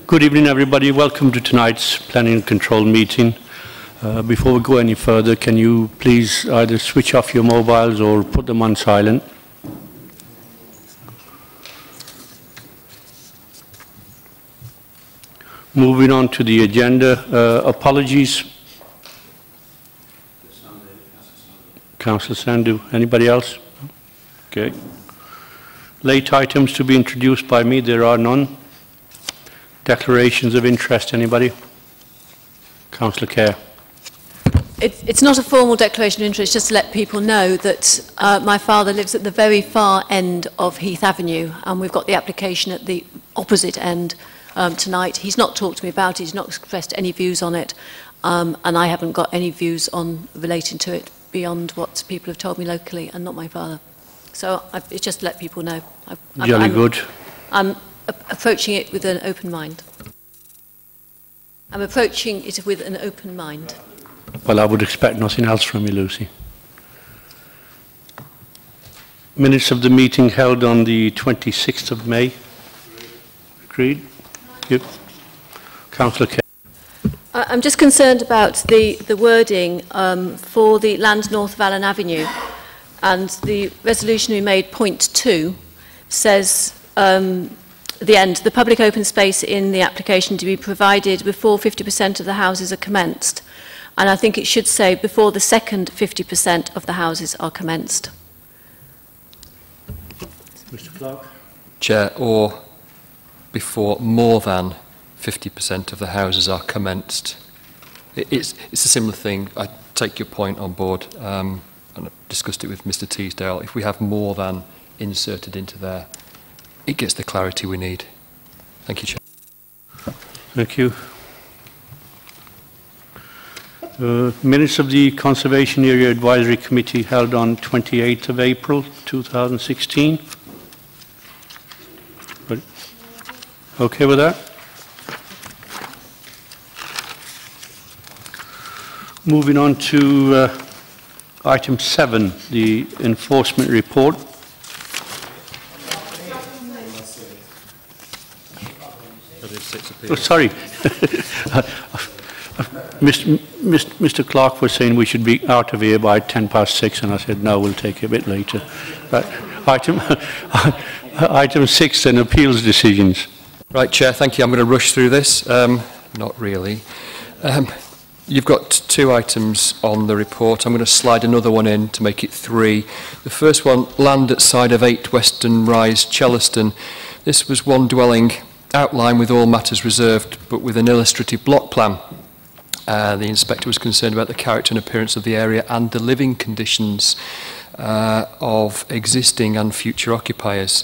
Good evening, everybody. Welcome to tonight's Planning and Control meeting. Before we go any further, can you please either switch off your mobiles or put them on silent? Moving on to the agenda, apologies. Councillor Sandhu. Anybody else? Okay. Late items to be introduced by me, there are none. Declarations of interest, anybody? Councillor Kerr. It's not a formal declaration of interest, just to let people know that my father lives at the very far end of Heath Avenue, and we've got the application at the opposite end tonight. He's not talked to me about it, he's not expressed any views on it, and I haven't got any views on relating to it beyond what people have told me locally, and not my father. So it's just to let people know. Jolly good. I'm approaching it with an open mind. I'm approaching it with an open mind. Well, I would expect nothing else from you, Lucy. Minutes of the meeting held on the 26th of May. Agreed? Yep. Councillor Kerr. I'm just concerned about the wording for the land north of Allen Avenue. And the resolution we made, point 2, says at the end, the public open space in the application to be provided before 50% of the houses are commenced. And I think it should say before the second 50% of the houses are commenced. Mr. Clark. Chair, or before more than 50% of the houses are commenced. It's a similar thing. I take your point on board. And I've discussed it with Mr. Teasdale. If we have more than inserted into there, it gets the clarity we need. Thank you, Chair. Thank you. Minutes of the Conservation Area Advisory Committee held on 28th of April 2016. Okay with that? Moving on to item 7, the enforcement report. Oh, sorry. Mr. Clark was saying we should be out of here by 6:10, and I said, no, we'll take it a bit later. But item 6, then, appeals decisions. Right, Chair, thank you. I'm going to rush through this. Not really. You've got 2 items on the report. I'm going to slide another one in to make it 3. The first one, land at side of 8 Western Rise, Chellaston. This was one dwelling outline with all matters reserved, but with an illustrative block plan. The inspector was concerned about the character and appearance of the area and the living conditions of existing and future occupiers.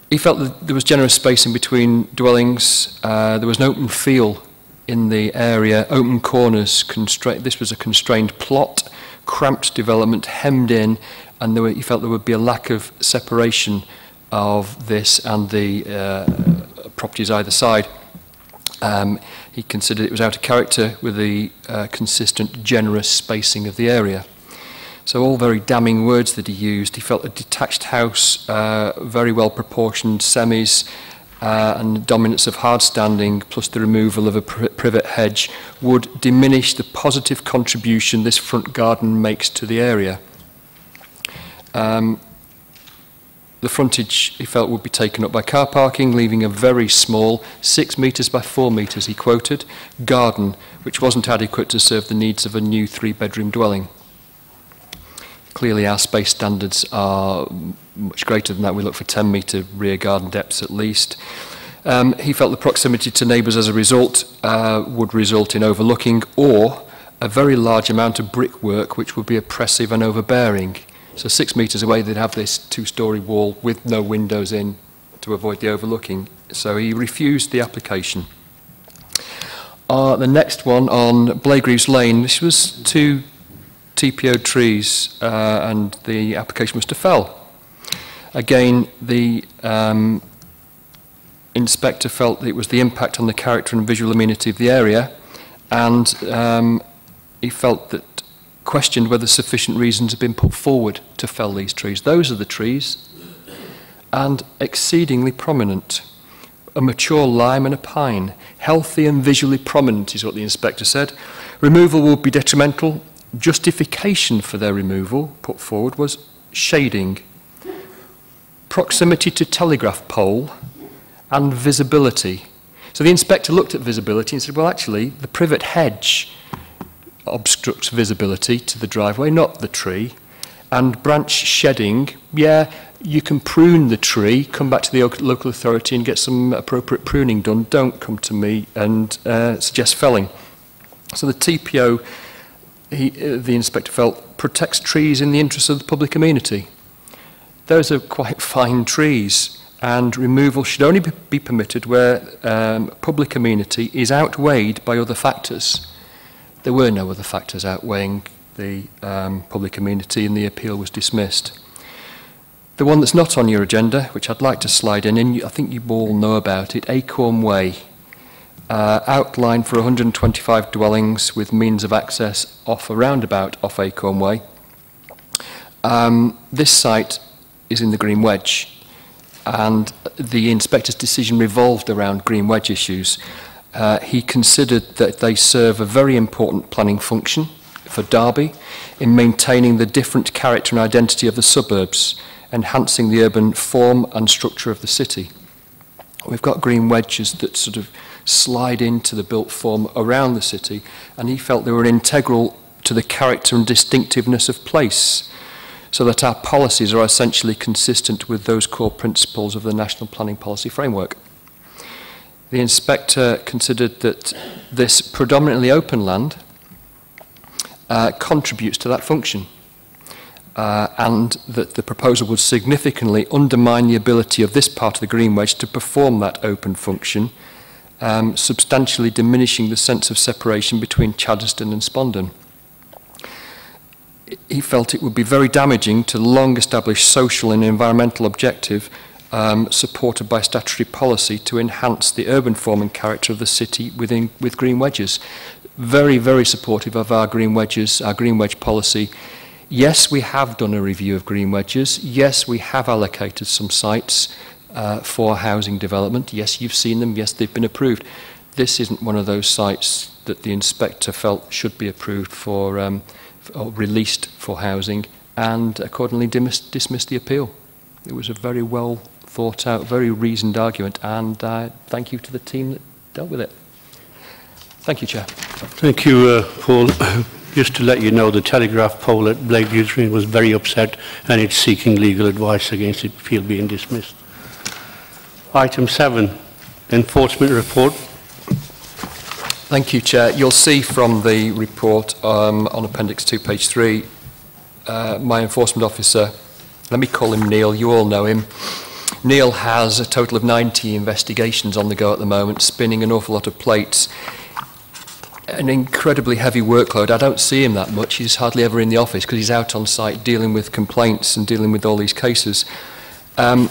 He felt that there was generous space in between dwellings. There was an open feel in the area, open corners. This was a constrained plot, cramped development, hemmed in, and he felt there would be a lack of separation of this and the properties either side. He considered it was out of character with the consistent, generous spacing of the area. So all very damning words that he used. He felt a detached house, very well proportioned semis, and the dominance of hard standing, plus the removal of a privet hedge, would diminish the positive contribution this front garden makes to the area. The frontage, he felt, would be taken up by car parking, leaving a very small 6 metres by 4 metres, he quoted, garden, which wasn't adequate to serve the needs of a new 3-bedroom dwelling. Clearly, our space standards are much greater than that. We look for 10-metre rear garden depths at least. He felt the proximity to neighbours as a result would result in overlooking or a very large amount of brickwork, which would be oppressive and overbearing. So 6 metres away, they'd have this 2-storey wall with no windows in to avoid the overlooking. So he refused the application. The next one on Blaegreaves Lane, this was 2 TPO trees and the application was to fell. Again, the inspector felt that it was the impact on the character and visual amenity of the area, and he felt that questioned whether sufficient reasons had been put forward to fell these trees. Those are the trees, and exceedingly prominent. a mature lime and a pine, healthy and visually prominent is what the inspector said. Removal would be detrimental. Justification for their removal put forward was shading, proximity to telegraph pole and visibility. So the inspector looked at visibility and said, well, actually, the privet hedge obstructs visibility to the driveway, not the tree. And branch shedding, yeah, you can prune the tree, come back to the local authority and get some appropriate pruning done. Don't come to me and suggest felling. So the TPO, the inspector felt, protects trees in the interest of the public amenity. Those are quite fine trees, and removal should only be permitted where public amenity is outweighed by other factors. There were no other factors outweighing the public amenity, and the appeal was dismissed. The one that's not on your agenda, which I'd like to slide in, and I think you all know about it, Acorn Way, outlined for 125 dwellings with means of access off a roundabout off Acorn Way. This site is in the Green Wedge, and the inspector's decision revolved around Green Wedge issues. He considered that they serve a very important planning function for Derby in maintaining the different character and identity of the suburbs, enhancing the urban form and structure of the city. We've got green wedges that sort of slide into the built form around the city, and he felt they were integral to the character and distinctiveness of place, so that our policies are essentially consistent with those core principles of the National Planning Policy Framework. The inspector considered that this predominantly open land contributes to that function, and that the proposal would significantly undermine the ability of this part of the Green Wedge to perform that open function, substantially diminishing the sense of separation between Chaddesden and Spondon. He felt it would be very damaging to the long-established social and environmental objective supported by statutory policy to enhance the urban form and character of the city with green wedges. Very, very supportive of our green wedges, our green wedge policy. Yes, we have done a review of green wedges. Yes, we have allocated some sites for housing development. Yes, you've seen them. Yes, they've been approved. This isn't one of those sites that the inspector felt should be approved for or released for housing, and accordingly dismissed the appeal. It was a very well thought out, very reasoned argument, and thank you to the team that dealt with it. Thank you, Chair. Thank you, Paul. Just to let you know, the telegraph pole at Blakeview Green was very upset, and it's seeking legal advice against its appeal being dismissed. Item 7, enforcement report. Thank you, Chair. You'll see from the report on Appendix 2, page 3, my enforcement officer, let me call him Neil, you all know him. Neil has a total of 90 investigations on the go at the moment, spinning an awful lot of plates. An incredibly heavy workload. I don't see him that much. He's hardly ever in the office because he's out on site dealing with complaints and dealing with all these cases. I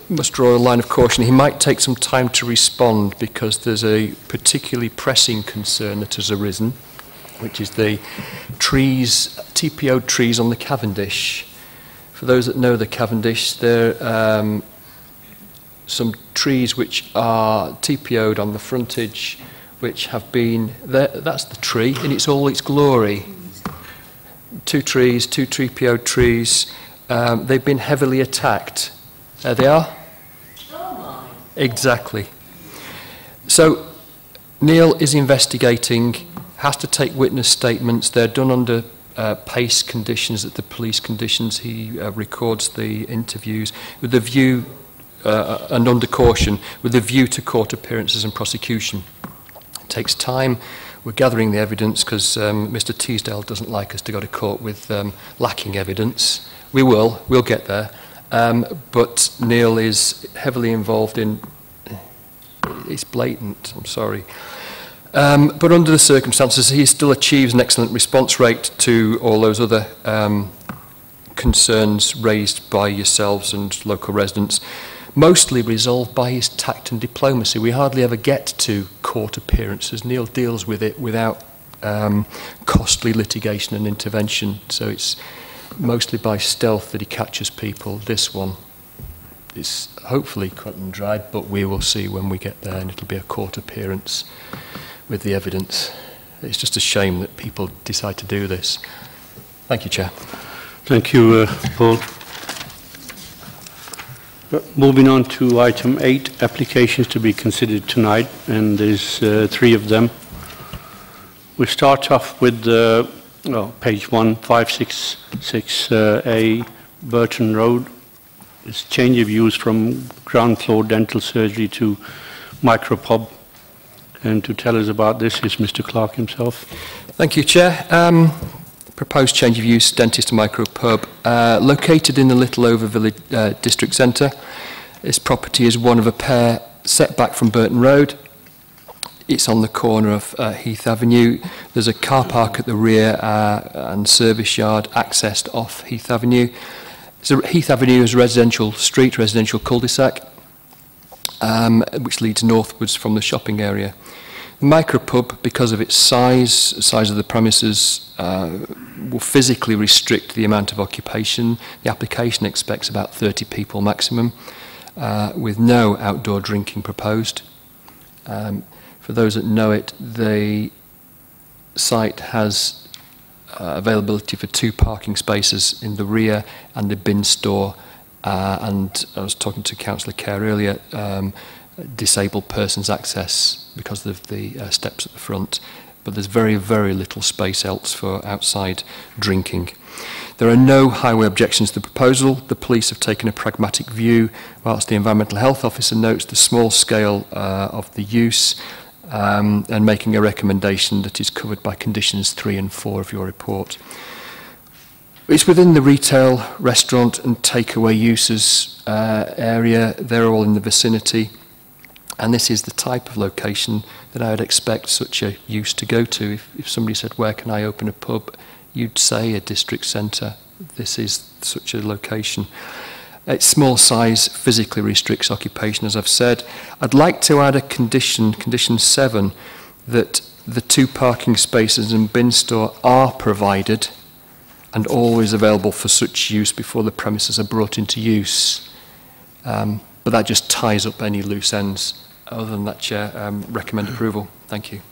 must draw a line of caution. He might take some time to respond because there's a particularly pressing concern that has arisen, which is the trees, TPO trees on the Cavendish. For those that know the Cavendish, there are some trees which are TPO'd on the frontage, which have been, that's the tree in all its glory. Two trees, two TPO'd trees. They've been heavily attacked. There they are. Oh my. Exactly. So Neil is investigating, has to take witness statements. They're done under PACE conditions, at the police conditions. He records the interviews with the view, and under caution, with the view to court appearances and prosecution. It takes time. We're gathering the evidence because Mr. Teasdale doesn't like us to go to court with lacking evidence. We'll get there. But Neil is heavily involved in, it's blatant, I'm sorry. But under the circumstances, he still achieves an excellent response rate to all those other concerns raised by yourselves and local residents, mostly resolved by his tact and diplomacy. We hardly ever get to court appearances. Neil deals with it without costly litigation and intervention, so it's mostly by stealth that he catches people. This one, it's hopefully cut and dried, but we will see when we get there, and it'll be a court appearance with the evidence. It's just a shame that people decide to do this. Thank you, Chair. Thank you, Paul. Moving on to item 8, applications to be considered tonight, and there's 3 of them. We start off with page 1, 566A Burton Road. It's change of use from ground floor dental surgery to micropub. And to tell us about this is Mr. Clark himself. Thank you, Chair. Proposed change of use, dentist to micropub, located in the Littleover Village District Centre. This property is one of a pair set back from Burton Road. It's on the corner of Heath Avenue. There's a car park at the rear and service yard accessed off Heath Avenue. So Heath Avenue is a residential street, residential cul-de-sac, which leads northwards from the shopping area. The micropub, because of its size of the premises, will physically restrict the amount of occupation. The application expects about 30 people maximum, with no outdoor drinking proposed. For those that know it, the site has availability for 2 parking spaces in the rear and the bin store, and I was talking to Councillor Kerr earlier, disabled persons access because of the steps at the front, but there's very, very little space else for outside drinking. There are no highway objections to the proposal. The police have taken a pragmatic view, whilst the Environmental Health Officer notes the small scale of the use, and making a recommendation that is covered by conditions 3 and 4 of your report. It's within the retail, restaurant and takeaway uses area. They're all in the vicinity. And this is the type of location that I would expect such a use to go to. If somebody said, where can I open a pub? You'd say a district centre. This is such a location. Its small size physically restricts occupation, as I've said. I'd like to add a condition 7, that the 2 parking spaces and bin store are provided and always available for such use before the premises are brought into use. But that just ties up any loose ends. Other than that, Chair, recommend approval. Thank you.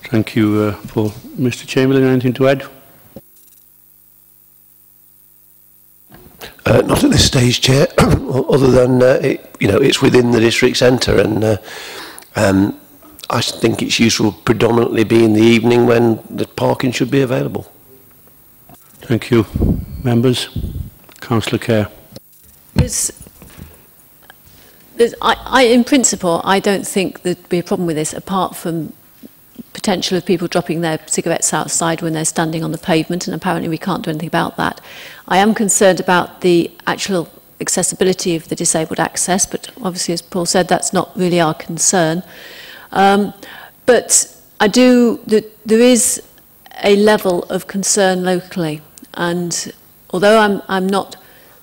Thank you, Paul. Mr. Chamberlain, anything to add? Not at this stage, Chair, other than it's within the district centre, and I think its use will predominantly be in the evening when the parking should be available. Thank you. Members? Councillor Kerr. In principle, I don't think there'd be a problem with this, apart from potential of people dropping their cigarettes outside when they're standing on the pavement, and apparently we can't do anything about that. I am concerned about the actual accessibility of the disabled access, but obviously, as Paul said, that's not really our concern. But there is a level of concern locally, and although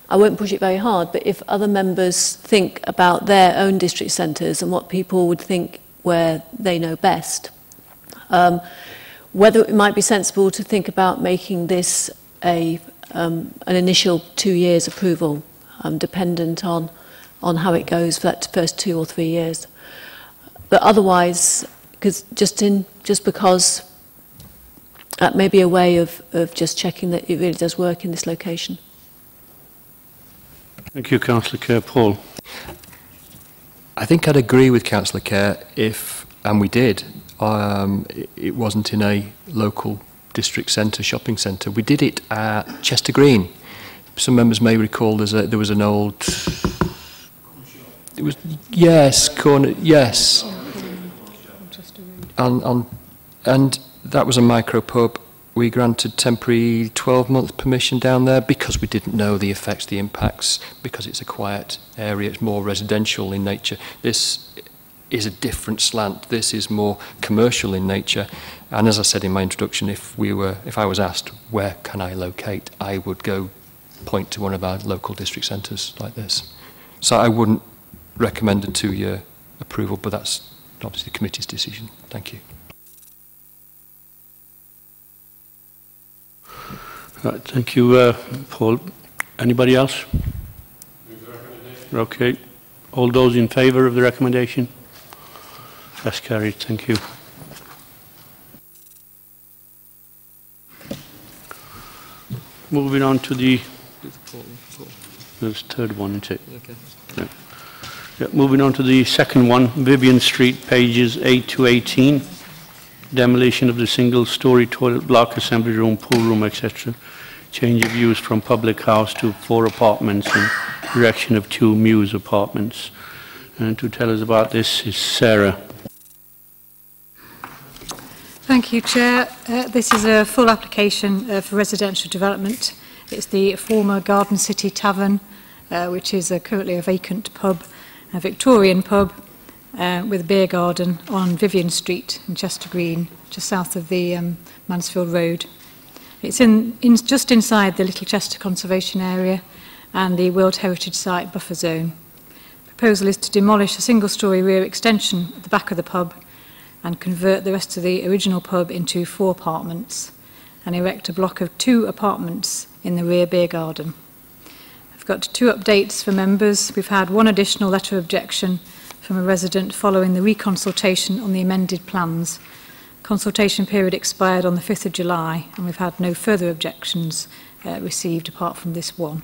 I won't push it very hard, but if other members think about their own district centres and what people would think where they know best, whether it might be sensible to think about making this an initial 2 years approval, dependent on how it goes for that first 2 or 3 years. But otherwise, just because that may be a way of just checking that it really does work in this location. Thank you, Councillor Kerr. Paul? I think I'd agree with Councillor Kerr if, and we did, it wasn't in a local district centre, shopping centre. We did it at Chester Green. Some members may recall there was an old... It was, yes, corner, yes. And that was a micropub. We granted temporary 12-month permission down there because we didn't know the effects, the impacts, because it's a quiet area, it's more residential in nature. This is a different slant. This is more commercial in nature. And as I said in my introduction, if I was asked where can I locate, I would go point to one of our local district centres like this. So I wouldn't recommend a 2-year approval, but that's obviously the committee's decision. Thank you. Right, thank you, Paul. Anybody else? Okay. All those in favour of the recommendation? That's carried. Thank you. Moving on to the third one, isn't it? Okay. Yeah. Yeah, moving on to the second one, Vivian Street, pages 8 to 18. Demolition of the single-storey toilet block, assembly room, pool room, etc. Change of use from public house to 4 apartments and erection of 2 Mews apartments. And to tell us about this is Sarah. Thank you, Chair. This is a full application for residential development. It's the former Garden City Tavern, which is currently a vacant pub, a Victorian pub with a beer garden on Vivian Street in Chester Green, just south of the Mansfield Road. It's just inside the Little Chester Conservation Area and the World Heritage Site buffer zone. The proposal is to demolish a single-storey rear extension at the back of the pub and convert the rest of the original pub into 4 apartments and erect a block of 2 apartments in the rear beer garden. I've got 2 updates for members. We've had 1 additional letter of objection from a resident following the reconsultation on the amended plans. Consultation period expired on the 5th of July and we've had no further objections received apart from this one.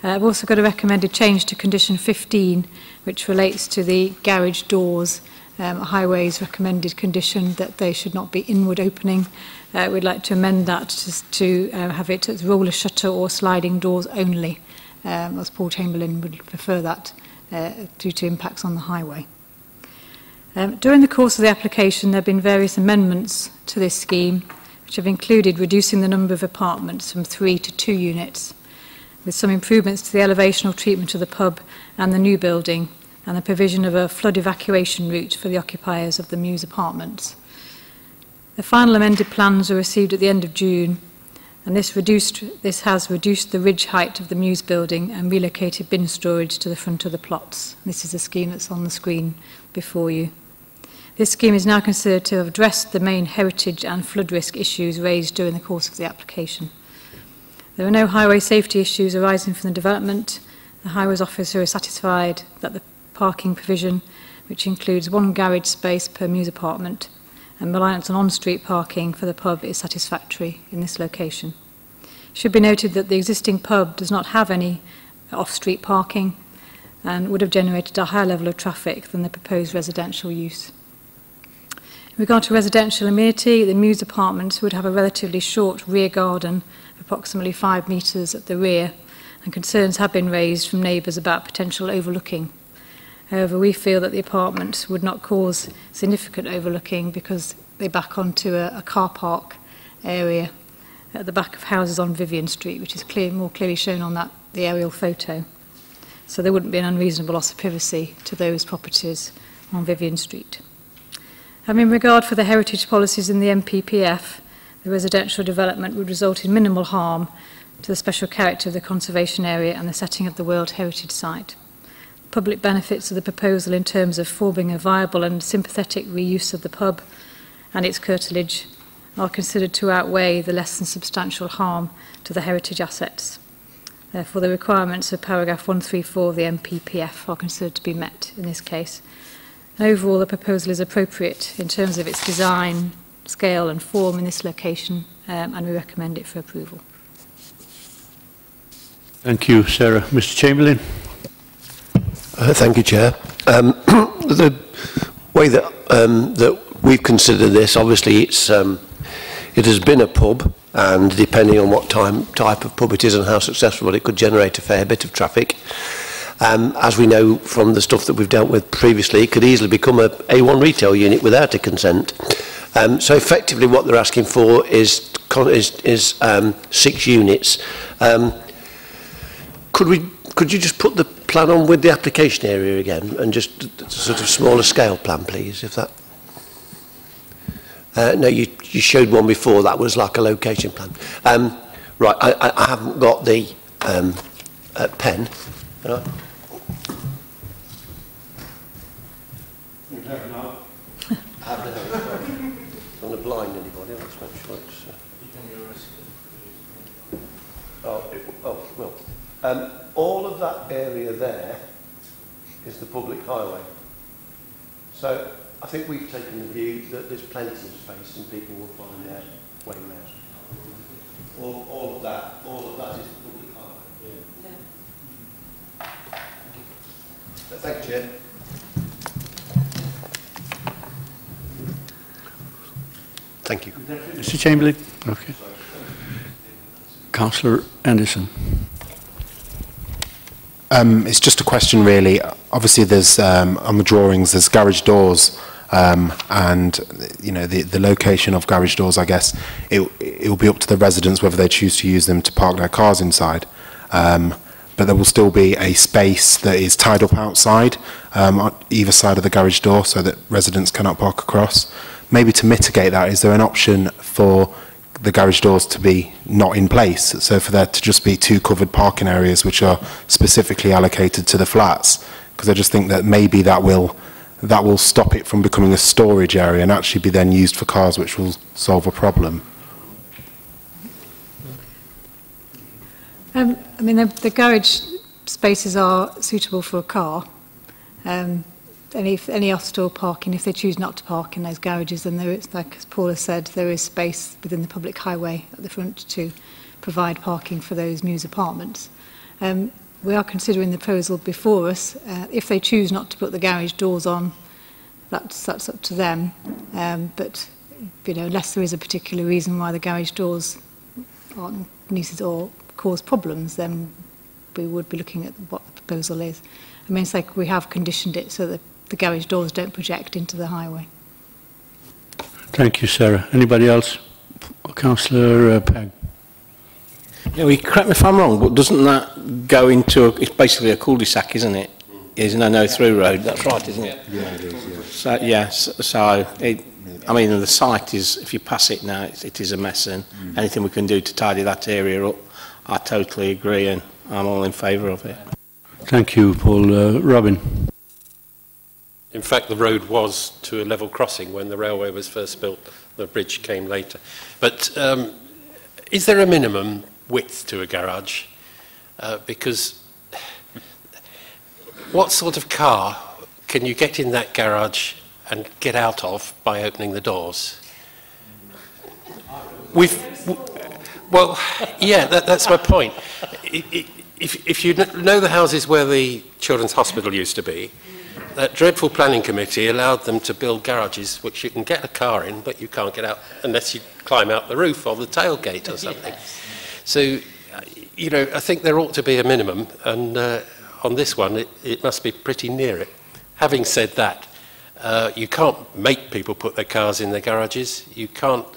I've also got a recommended change to condition 15, which relates to the garage doors. Highways recommended condition that they should not be inward opening. We'd like to amend that to have it as roller shutter or sliding doors only, as Paul Chamberlain would prefer that due to impacts on the highway. During the course of the application, there have been various amendments to this scheme, which have included reducing the number of apartments from 3 to 2 units, with some improvements to the elevational treatment of the pub and the new building, and the provision of a flood evacuation route for the occupiers of the Mews apartments. The final amended plans were received at the end of June, and this has reduced the ridge height of the Mews building and relocated bin storage to the front of the plots. This is a scheme that's on the screen before you. This scheme is now considered to have addressed the main heritage and flood risk issues raised during the course of the application. There are no highway safety issues arising from the development. The highways officer is satisfied that the parking provision, which includes 1 garage space per Mews apartment and reliance on on-street parking for the pub, is satisfactory in this location. It should be noted that the existing pub does not have any off-street parking and would have generated a higher level of traffic than the proposed residential use. In regard to residential amenity, the Mews apartments would have a relatively short rear garden, approximately 5 metres at the rear, and concerns have been raised from neighbours about potential overlooking. However, we feel that the apartments would not cause significant overlooking because they back onto a car park area at the back of houses on Vivian Street, which is more clearly shown on the aerial photo. So there wouldn't be an unreasonable loss of privacy to those properties on Vivian Street. Having regard for the heritage policies in the MPPF, the residential development would result in minimal harm to the special character of the conservation area and the setting of the World Heritage Site. Public benefits of the proposal in terms of forming a viable and sympathetic reuse of the pub and its curtilage are considered to outweigh the less than substantial harm to the heritage assets. Therefore, the requirements of paragraph 134 of the MPPF are considered to be met in this case. Overall, the proposal is appropriate in terms of its design, scale and form in this location, and we recommend it for approval. Thank you, Sarah. Mr. Chamberlain. Thank you, Chair. The way that we've considered this, obviously it has been a pub, and depending on what type of pub it is and how successful, it could generate a fair bit of traffic. As we know from the stuff that we've dealt with previously, it could easily become a A1 retail unit without a consent. So effectively what they're asking for is 6 units. Could you just put the plan on with the application area again, and just sort of smaller scale plan, please, if that... no, you showed one before, that was like a location plan. Right, I haven't got the pen. Right. I don't want to blind anybody, let's make sure it's... well. All of that area there is the public highway. So I think we've taken the view that there's plenty of space and people will find their way around. All of that is the public highway. Yeah. Thank you, Chair. Thank you. Mr. Chamberlain? Okay. Councillor Anderson. It's just a question, really. Obviously, there's on the drawings, there's garage doors, and you know the location of garage doors. I guess it will be up to the residents whether they choose to use them to park their cars inside. But there will still be a space that is tied up outside on either side of the garage door, so that residents cannot park across. Maybe to mitigate that, is there an option for the garage doors to be not in place, so for there to just be two covered parking areas which are specifically allocated to the flats? Because I just think that maybe that will stop it from becoming a storage area and actually be then used for cars, which will solve a problem. I mean, the garage spaces are suitable for a car. Any off-store parking, if they choose not to park in those garages, then there is, like as Paul has said, there is space within the public highway at the front to provide parking for those Muse apartments. We are considering the proposal before us. If they choose not to put the garage doors on, that's up to them. But you know, unless there is a particular reason why the garage doors aren't needed or cause problems, then we would be looking at what the proposal is. I mean, it's like we have conditioned it so that the garage doors don't project into the highway. Thank you, Sarah. Anybody else? Councillor Pegg. Yeah, well, correct me if I'm wrong, but doesn't that go into it's basically a cul-de-sac, isn't it? Is no through road. That's right, isn't it? Yeah, it is. Yeah. So yes, I mean, the site is, if you pass it now, it is a mess, and anything we can do to tidy that area up, I totally agree, and I'm all in favour of it. Thank you, Paul. Robin. In fact, the road was to a level crossing when the railway was first built. The bridge came later. But is there a minimum width to a garage? Because what sort of car can you get in that garage and get out of by opening the doors? Well, yeah, that's my point. If you know the houses where the Children's Hospital used to be, that dreadful planning committee allowed them to build garages which you can get a car in, but you can't get out unless you climb out the roof or the tailgate or something. So, you know, I think there ought to be a minimum, and on this one, it must be pretty near it. Having said that, you can't make people put their cars in their garages. You can't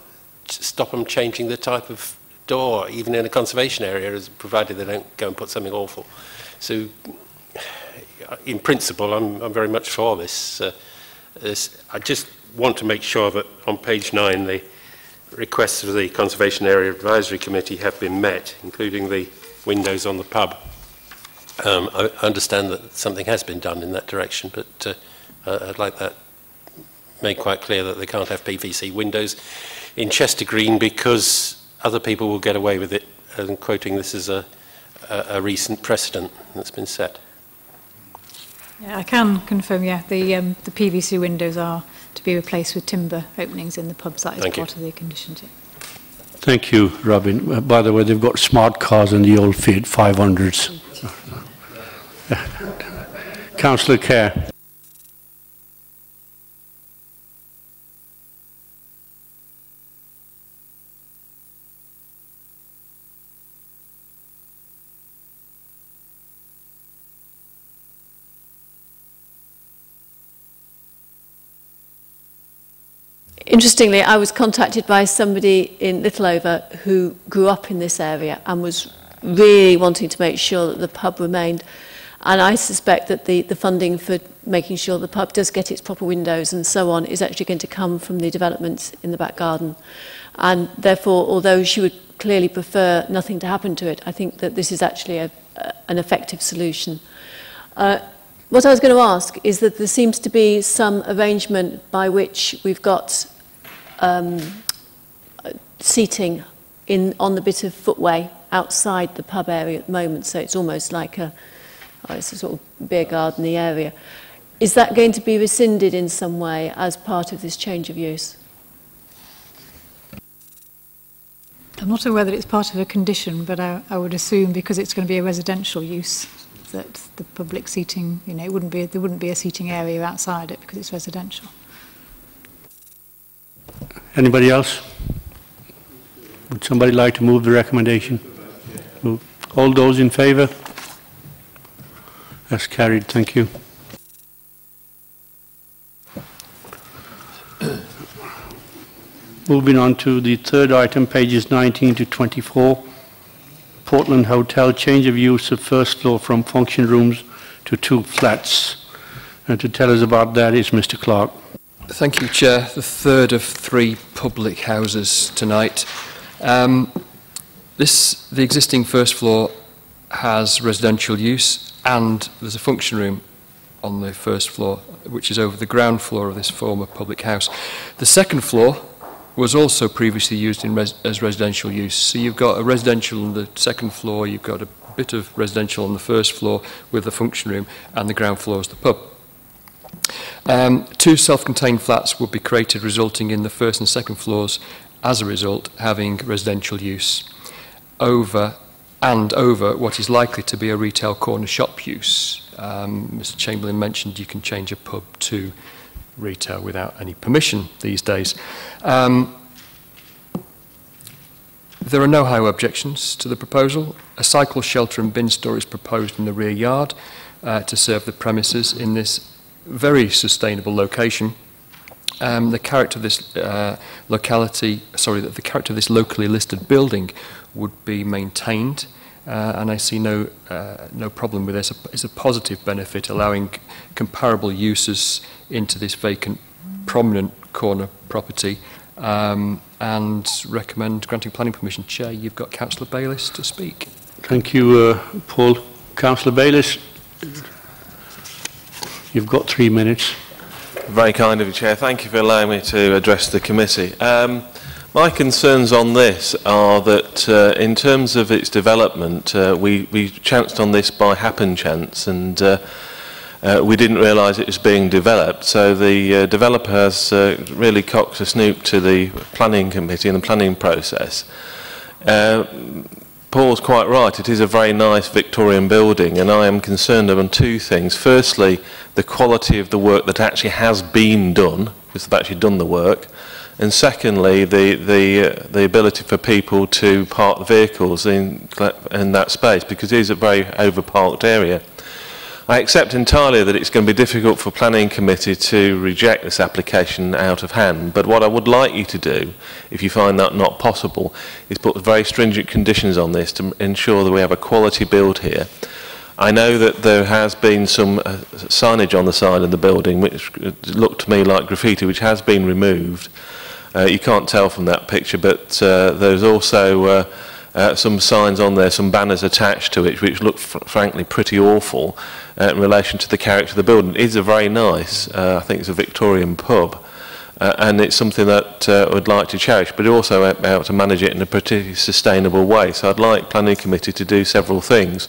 stop them changing the type of door, even in a conservation area, provided they don't go and put something awful. So, in principle, I'm very much for this. I just want to make sure that on page 9, the requests of the Conservation Area Advisory Committee have been met, including the windows on the pub. I understand that something has been done in that direction, but I'd like that made quite clear that they can't have PVC windows in Chester Green because other people will get away with it, and quoting this as a recent precedent that's been set. Yeah, I can confirm, yeah, the PVC windows are to be replaced with timber openings in the pubs. That is part of the conditions. Yeah. Thank you, Robin. By the way, they've got smart cars in the old Fiat 500s. Councillor Kerr. Interestingly, I was contacted by somebody in Littleover who grew up in this area and was really wanting to make sure that the pub remained. And I suspect that the funding for making sure the pub does get its proper windows and so on is actually going to come from the developments in the back garden. And therefore, although she would clearly prefer nothing to happen to it, I think that this is actually an effective solution. What I was going to ask is that there seems to be some arrangement by which we've got seating on the bit of footway outside the pub area at the moment, so it's almost like a it's a sort of beer garden-y area. Is that going to be rescinded in some way as part of this change of use? I'm not aware that it's part of a condition, but I would assume because it's going to be a residential use that the public seating, you know, there wouldn't be a seating area outside it because it's residential. Anybody else? Would somebody like to move the recommendation? Move. All those in favour? That's carried. Thank you. Moving on to the third item, pages 19 to 24. Portland Hotel, change of use of first floor from function rooms to 2 flats. And to tell us about that is Mr. Clark. Thank you, Chair. The third of 3 public houses tonight. The existing first floor has residential use, and there's a function room on the first floor, which is over the ground floor of this former public house. The second floor was also previously used as residential use. So you've got a residential on the second floor, you've got a bit of residential on the first floor with the function room, and the ground floor is the pub. 2 self-contained flats would be created, resulting in the first and second floors, as a result, having residential use over what is likely to be a retail corner shop use. Mr. Chamberlain mentioned you can change a pub to retail without any permission these days. There are no highway objections to the proposal. A cycle shelter and bin store is proposed in the rear yard to serve the premises in this very sustainable location. The character of this the character of this locally listed building would be maintained, and I see no problem with this. It's a positive benefit, allowing comparable uses into this vacant, prominent corner property, and recommend granting planning permission. Chair, you've got Councillor Bayliss to speak. Thank you, Paul. Councillor Bayliss, you've got 3 minutes. Very kind of you, Chair. Thank you for allowing me to address the committee. My concerns on this are that in terms of its development, we chanced on this by happen chance, and we didn't realise it was being developed. So the developer has really cocked a snoop to the planning committee and the planning process. Paul's quite right, it is a very nice Victorian building, and I am concerned on 2 things. Firstly, the quality of the work that actually has been done, because they've actually done the work, and secondly, the ability for people to park the vehicles in that space, because it is a very overparked area. I accept entirely that it's going to be difficult for planning committee to reject this application out of hand, but what I would like you to do, if you find that not possible, is put very stringent conditions on this to ensure that we have a quality build here. I know that there has been some signage on the side of the building which looked to me like graffiti, which has been removed. You can't tell from that picture, but there's also some signs on there, some banners attached to it, which look frankly pretty awful in relation to the character of the building. It is a very nice, I think it's a Victorian pub, and it's something that I would like to cherish, but also be able to manage it in a pretty sustainable way. So I'd like planning committee to do several things.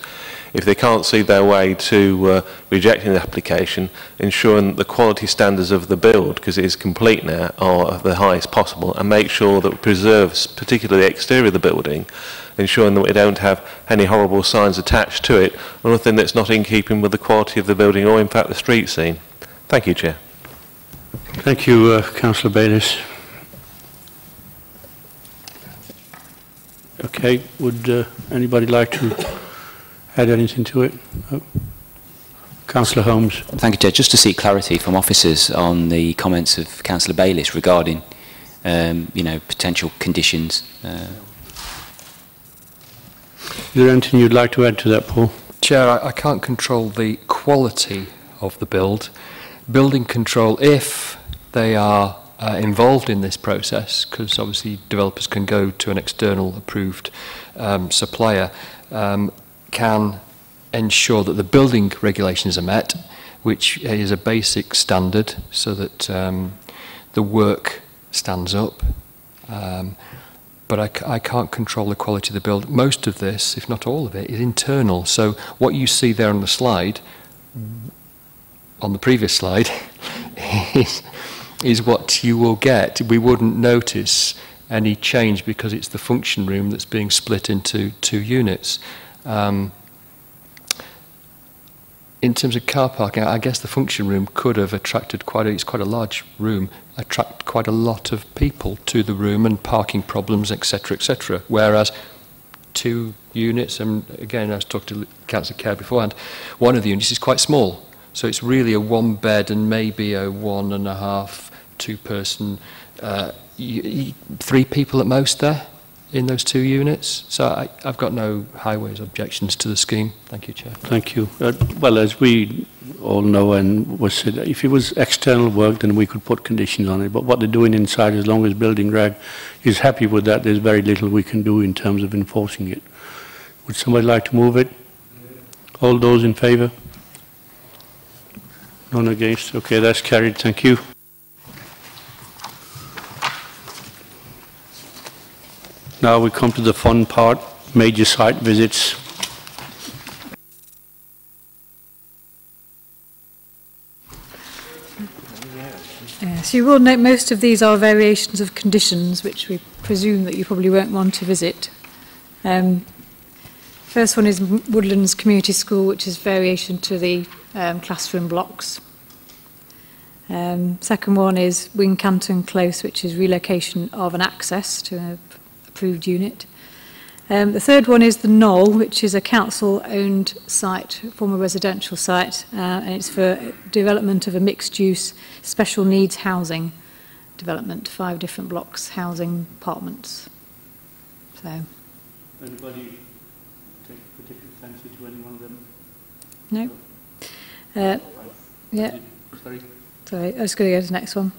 If they can't see their way to rejecting the application, ensuring that the quality standards of the build, because it is complete now, are the highest possible, and make sure that it preserves particularly the exterior of the building, ensuring that we don't have any horrible signs attached to it, or nothing that's not in keeping with the quality of the building or in fact the street scene. Thank you, Chair. Thank you, Councillor Bayliss. Okay, would anybody like to add anything to it? No. Councillor Holmes. Thank you, Chair. Just to seek clarity from officers on the comments of Councillor Bayliss regarding, potential conditions. Is there anything you'd like to add to that, Paul? Chair, I can't control the quality of the build. Building control, if they are involved in this process, because obviously developers can go to an external approved supplier, can ensure that the building regulations are met, which is a basic standard, so that the work stands up. but I can't control the quality of the build. Most of this, if not all of it, is internal. So what you see there on the slide, on the previous slide, is what you will get. We wouldn't notice any change because it's the function room that's being split into 2 units. In terms of car parking, I guess the function room could have attracted it's quite a large room, attract quite a lot of people to the room and parking problems, etc., etc. Whereas 2 units, and again, I was talking to Councillor Kerr beforehand, one of the units is quite small. So it's really a 1 bed and maybe a 1.5, 2-person, 3 people at most there in those 2 units. So I've got no highways objections to the scheme. Thank you, Chair. Thank you. Well, as we all know and was said, if it was external work, then we could put conditions on it. But what they're doing inside, as long as building reg is happy with that, there's very little we can do in terms of enforcing it. Would somebody like to move it? All those in favour? None against? Okay, that's carried. Thank you. Now we come to the fun part, major site visits. So you will note most of these are variations of conditions, which we presume that you probably won't want to visit. First one is Woodlands Community School, which is variation to the classroom blocks. Second one is Wincanton Close, which is relocation of an access to an approved unit. The third one is the Knoll, which is a council-owned site, former residential site, and it's for development of a mixed-use special needs housing development, 5 different blocks, housing apartments. So. Anybody take particular fancy to any one of them? No. Yeah. Sorry, I was going to go to the next one.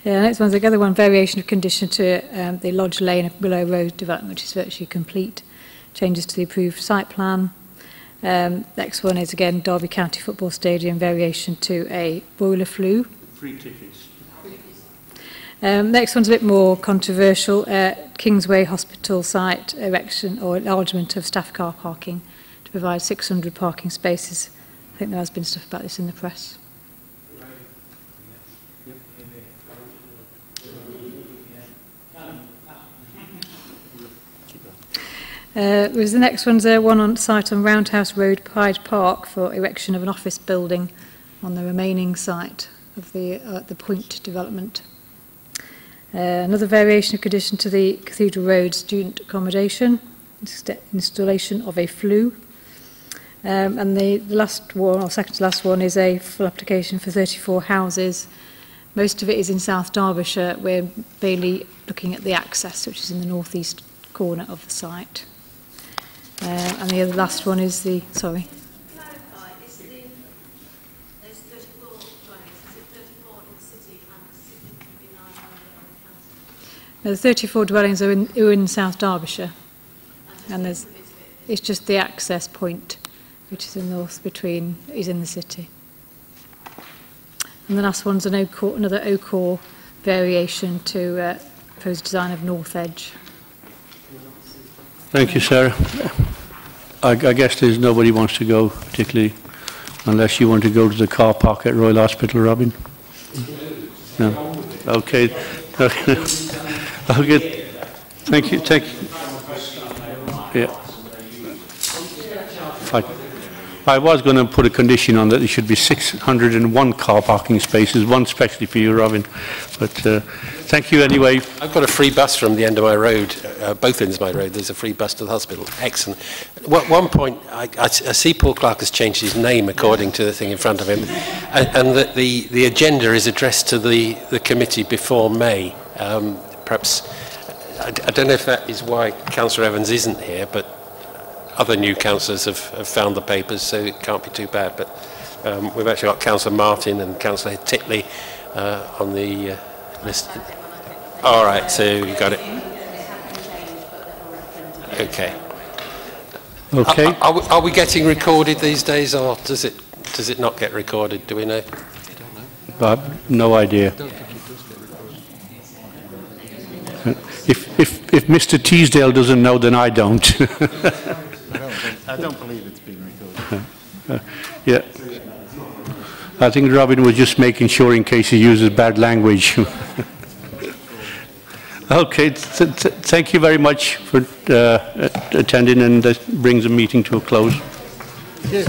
Yeah, the next one's the other one, variation of condition to the Lodge Lane Willow Road development, which is virtually complete. Changes to the approved site plan. Next one is again Derby County Football Stadium, variation to a boiler flue. Free tickets. Next one's a bit more controversial. Kingsway Hospital site erection or enlargement of staff car parking to provide 600 parking spaces. I think there has been stuff about this in the press. Whereas the next one's one on site on Roundhouse Road, Hyde Park, for erection of an office building on the remaining site of the Point development. Another variation of condition to the Cathedral Road student accommodation, installation of a flue. And the last one, or second to last one, is a full application for 34 houses. Most of it is in South Derbyshire. We're mainly looking at the access, which is in the northeast corner of the site. And the last one is the, sorry. There's 34 dwellings. Is it 34 in the city and the city can be 900 on the council? The 34 dwellings are in South Derbyshire. And it's just the access point, which is in the north between, is in the city. And the last one's an another OCOR variation to proposed design of North Edge. Thank you, Sarah. I guess there's nobody wants to go, particularly, unless you want to go to the car park at Royal Hospital, Robin? No. Okay. Okay. Thank you. Yeah. Fine. I was going to put a condition on that there should be 601 car parking spaces, one especially for you, Robin. But thank you anyway. I've got a free bus from the end of my road, both ends of my road. There's a free bus to the hospital. Excellent. At one point, I see Paul Clark has changed his name according to the thing in front of him, and that the agenda is addressed to the committee before May. Perhaps, I don't know if that is why Councillor Evans isn't here, but other new councillors have found the papers, so it can't be too bad. But we've actually got Councillor Martin and Councillor Titley on the list. All right, so you got it. Okay. Okay. Are we getting recorded these days, or does it not get recorded? Do we know? No idea. If Mr. Teasdale doesn't know, then I don't. I don't believe it's been recorded. Yeah. I think Robin was just making sure in case he uses bad language. Okay, thank you very much for attending, and that brings the meeting to a close. Yeah.